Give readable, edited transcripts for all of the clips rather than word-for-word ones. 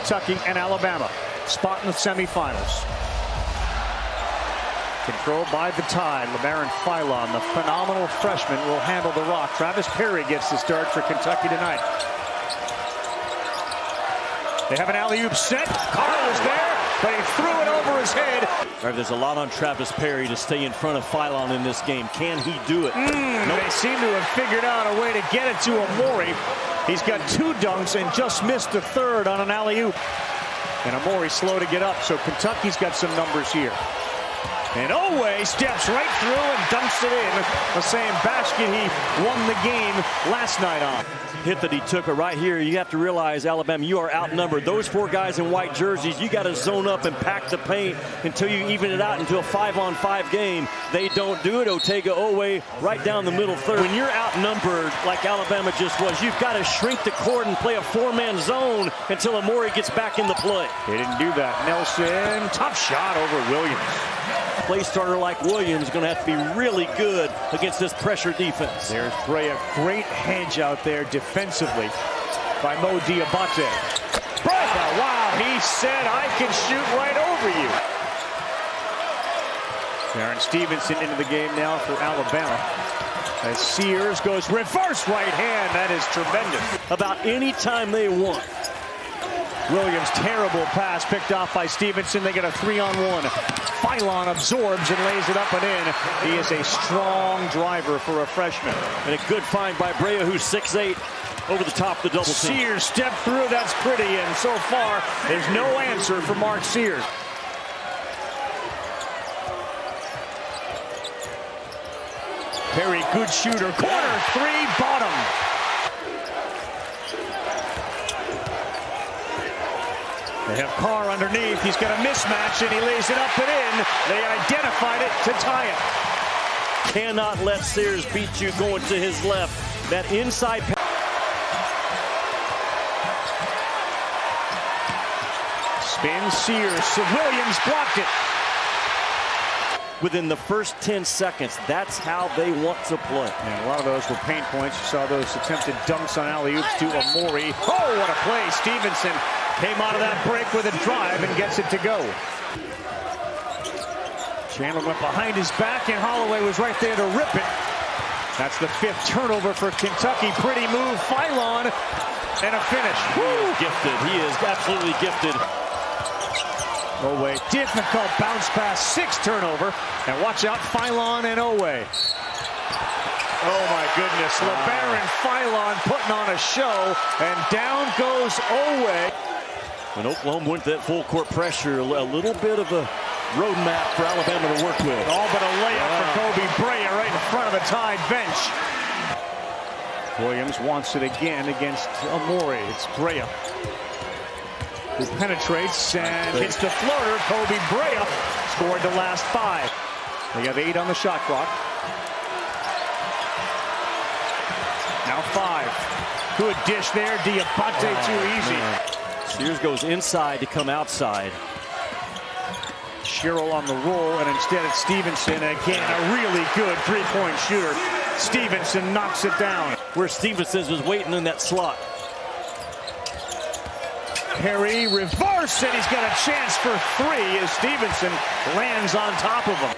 Kentucky and Alabama. Spot in the semifinals. Controlled by the Tide. LeBaron Philon, the phenomenal freshman, will handle the rock. Travis Perry gets the start for Kentucky tonight. They have an alley-oop set. Carl is there, but he threw it over his head. All right, there's a lot on Travis Perry to stay in front of Philon in this game. Can he do it? Nope. They seem to have figured out a way to get it to Amori. He's got 2 dunks and just missed the third on an alley-oop. And Amori slow to get up, so Kentucky's got some numbers here. And Owe steps right through and dunks it in. The same basket he won the game last night on. Hit that he took, but right here, you have to realize, Alabama, you are outnumbered. Those 4 guys in white jerseys, you got to zone up and pack the paint until you even it out into a 5-on-5 game. They don't do it. Otega Owe right down the middle third. When you're outnumbered like Alabama just was, you've got to shrink the court and play a 4-man zone until Amori gets back in the play. They didn't do that. Nelson, tough shot over Williams. Play starter like Williams is going to have to be really good against this pressure defense. There's Brea. Great hedge out there defensively by Mo Diabate. Brea, wow, he said, I can shoot right over you. Aaron Stevenson into the game now for Alabama. As Sears goes reverse right hand. That is tremendous. About any time they want. Williams, terrible pass picked off by Stevenson. They get a 3-on-1. Philon absorbs and lays it up and in. He is a strong driver for a freshman. And a good find by Brea, who's 6'8", over the top of the double team. Sears stepped through. That's pretty. And so far, there's no answer for Mark Sears. Perry, good shooter. Corner 3, bottom. They have Carr underneath. He's got a mismatch, and he lays it up and in. They identified it to tie it. Cannot let Sears beat you going to his left. That inside pass. Spin Sears. Williams blocked it. Within the first 10 seconds, that's how they want to play. And a lot of those were paint points. You saw those attempted dunks on alley-oops to Amori. Oh, what a play. Stevenson came out of that break with a drive and gets it to go. Chandler went behind his back, and Holloway was right there to rip it. That's the 5th turnover for Kentucky. Pretty move. Philon, and a finish. He is gifted. He is absolutely gifted. Owe, difficult bounce pass, 6th turnover. And watch out, Philon and Owe. Oh my goodness, LeBaron Philon putting on a show, and down goes Owe. When Oklahoma went that full court pressure, a little bit of a roadmap for Alabama to work with. All but a layup for Kobe Brea right in front of the Tide bench. Williams wants it again against Amori. It's Brea who penetrates and hits the floater. Kobe Brea scored the last 5. They have 8 on the shot clock. Now 5. Good dish there. Diabate too easy. Man. Sears goes inside to come outside. Sherrill on the roll, and instead it's Stevenson. Again, a really good 3-point shooter. Stevenson knocks it down. Where Stevenson was waiting in that slot. Perry reverse, and he's got a chance for 3 as Stevenson lands on top of him.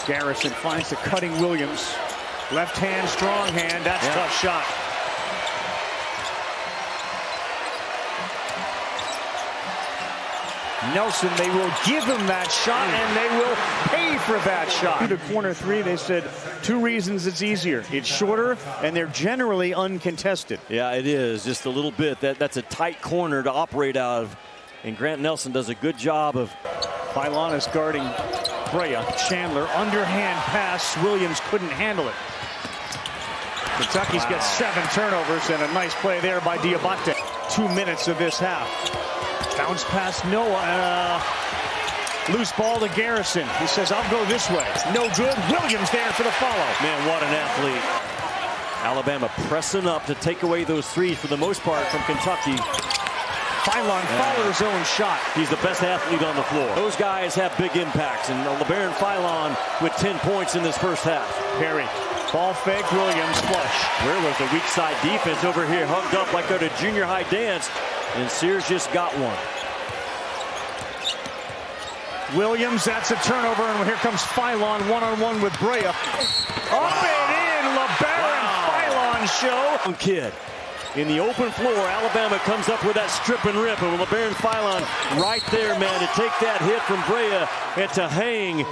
Garrison finds the cutting Williams. Left hand, strong hand. That's a tough shot. Nelson, they will give him that shot, and they will pay for that shot. To corner 3, they said 2 reasons it's easier. It's shorter, and they're generally uncontested. Yeah, it is. Just a little bit. That's a tight corner to operate out of. And Grant Nelson does a good job of. Philon is guarding Brea. Chandler, underhand pass. Williams couldn't handle it. Kentucky's got 7 turnovers, and a nice play there by Diabate. 2 minutes of this half. Bounce past Noah. Loose ball to Garrison. He says, I'll go this way. No good. Williams there for the follow. Man, what an athlete. Alabama pressing up to take away those 3s for the most part from Kentucky. Philon followed his own shot. He's the best athlete on the floor. Those guys have big impacts, and LeBaron Philon with 10 points in this first half. Perry Ball fake, Williams, flush. Where was the weak side defense over here, hugged up like they're at a junior high dance, and Sears just got one. Williams, that's a turnover, and here comes Philon one-on-one with Brea. Up and in, LeBaron Philon show. Kid. In the open floor, Alabama comes up with that strip and rip, and LeBaron Philon right there, man, to take that hit from Brea and to hang.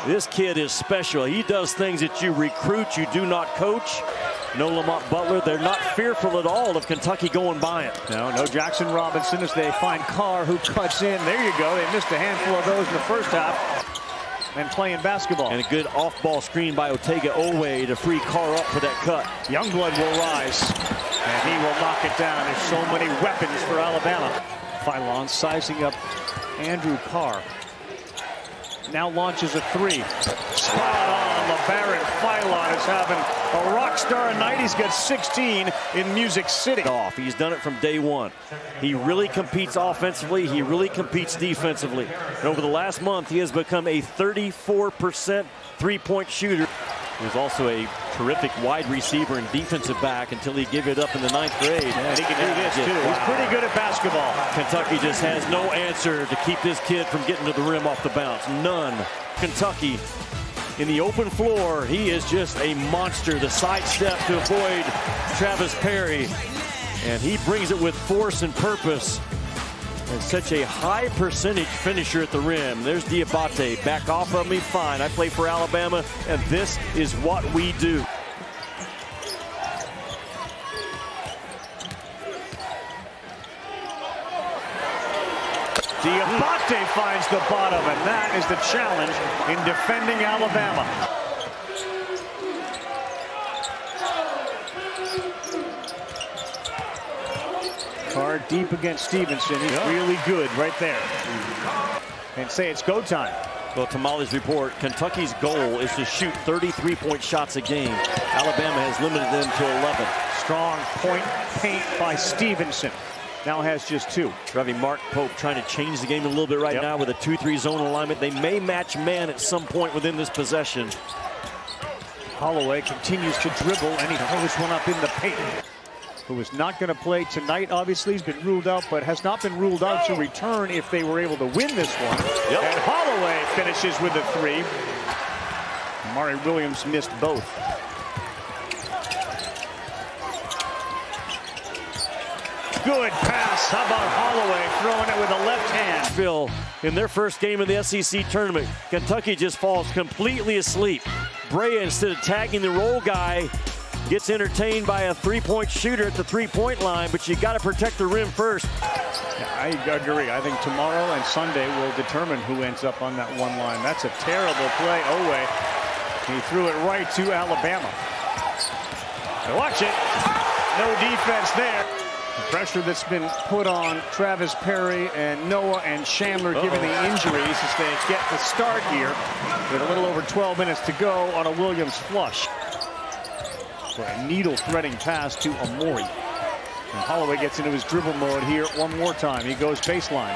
This kid is special. He does things that you recruit, you do not coach. No Lamont Butler. They're not fearful at all of Kentucky going by it. No Jackson Robinson as they find Carr, who cuts in. There you go. They missed a handful of those in the first half. And playing basketball. And a good off-ball screen by Otega Owe to free Carr up for that cut. Youngblood will rise, and he will knock it down. There's so many weapons for Alabama. Philon sizing up Andrew Carr. Now launches a three. Spot on. LeBaron Philon is having a rock star night. He's got 16 in Music City. He's done it from day one. He really competes offensively. He really competes defensively. And over the last month, he has become a 34% three-point shooter. He was also a terrific wide receiver and defensive back until he gave it up in the 9th grade. And he can do this, too. He's pretty good at basketball. Kentucky just has no answer to keep this kid from getting to the rim off the bounce. None. Kentucky in the open floor, he is just a monster. The sidestep to avoid Travis Perry. And he brings it with force and purpose. And such a high percentage finisher at the rim. There's Diabate. Back off of me, fine. I play for Alabama, and this is what we do. Diabate finds the bottom, and that is the challenge in defending Alabama. Carr deep against Stevenson. He's really good right there. And say it's go time. Well, Tamale's report, Kentucky's goal is to shoot 33-point shots a game. Alabama has limited them to 11. Strong point paint by Stevenson. Now has just 2. Driving Mark Pope trying to change the game a little bit right now with a 2-3 zone alignment. They may match man at some point within this possession. Holloway continues to dribble, and he throws one up in the paint. Who is not going to play tonight, obviously. He's been ruled out, but has not been ruled out to return if they were able to win this one. And Holloway finishes with a 3. Amari Williams missed both. Good pass. How about Holloway throwing it with a left hand? Phil, in their first game of the SEC tournament, Kentucky just falls completely asleep. Brea, instead of tagging the roll guy, gets entertained by a three-point shooter at the three-point line, but you got to protect the rim first. Yeah, I agree. I think tomorrow and Sunday will determine who ends up on that one line. That's a terrible play. Owe, he threw it right to Alabama. Now watch it. No defense there. The pressure that's been put on Travis Perry and Noah and Chandler given the injuries as they get the start here with a little over 12 minutes to go on a Williams flush. For a needle-threading pass to Amori. And Holloway gets into his dribble mode here one more time. He goes baseline.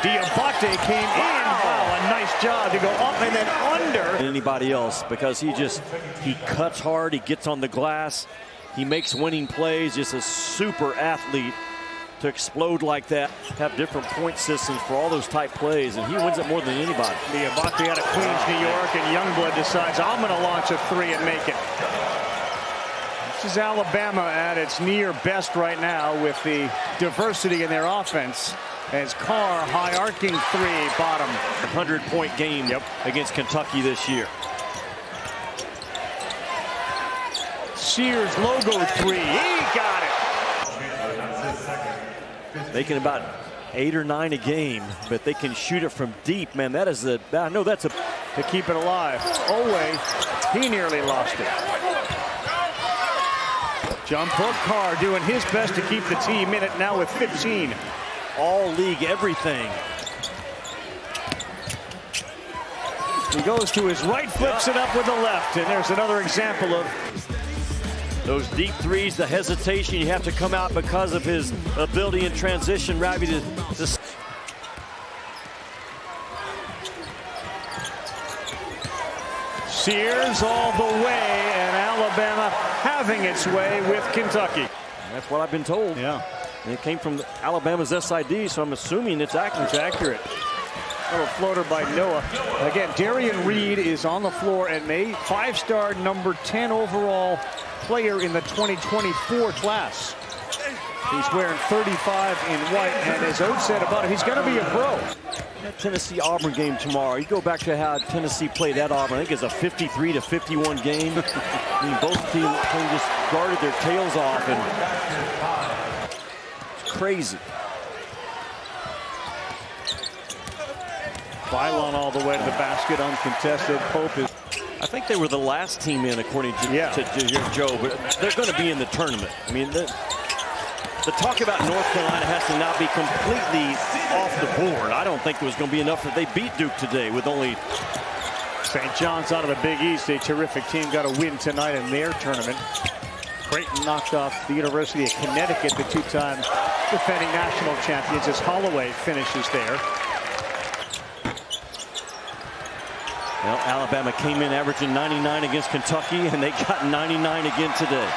Diabate came in. Wow, a nice job to go up and then under. Anybody else, because he cuts hard, he gets on the glass, he makes winning plays, just a super athlete to explode like that. Have different point systems for all those type plays, and he wins it more than anybody. Diabate out of Queens, New York, and Youngblood decides, I'm going to launch a 3 and make it. This is Alabama at its near best right now with the diversity in their offense. As Carr, high arcing 3, bottom. 100-point game against Kentucky this year. Sears logo 3, he got it. Making about 8 or 9 a game, but they can shoot it from deep. Man, that is I know that's to keep it alive. Owe, he nearly lost it. Jump hook, Carr doing his best to keep the team in it now with 15. All league everything. He goes to his right, flips it up with the left, and there's another example of those deep threes, the hesitation. You have to come out because of his ability in transition. Ravi to Sears all the way, and out. Alabama having its way with Kentucky. That's what I've been told. Yeah. And it came from Alabama's SID, so I'm assuming it's accurate. It's accurate. Little floater by Noah. Again, Darian Reed is on the floor and made five-star number 10 overall player in the 2024 class. He's wearing 35 in white, and as Oates said about him, he's going to be a pro. That Tennessee-Auburn game tomorrow, you go back to how Tennessee played at Auburn. I think it's a 53-51 game. I mean, both teams just guarded their tails off, and it's crazy. Bylon all the way to the basket, uncontested. Pope is. I think they were the last team in, according to Joe, but they're going to be in the tournament. I mean, the talk about North Carolina has to not be completely off the board. I don't think it was going to be enough that they beat Duke today with only. St. John's out of the Big East, a terrific team, got a win tonight in their tournament. Creighton knocked off the University of Connecticut, the two-time defending national champions, as Holloway finishes there. Well, Alabama came in averaging 99 against Kentucky, and they got 99 again today.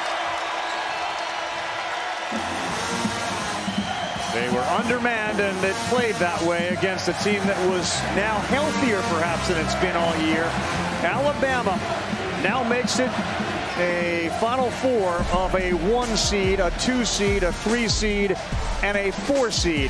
They were undermanned, and it played that way against a team that was now healthier perhaps than it's been all year. Alabama now makes it a Final Four of a 1 seed, a 2 seed, a 3 seed, and a 4 seed.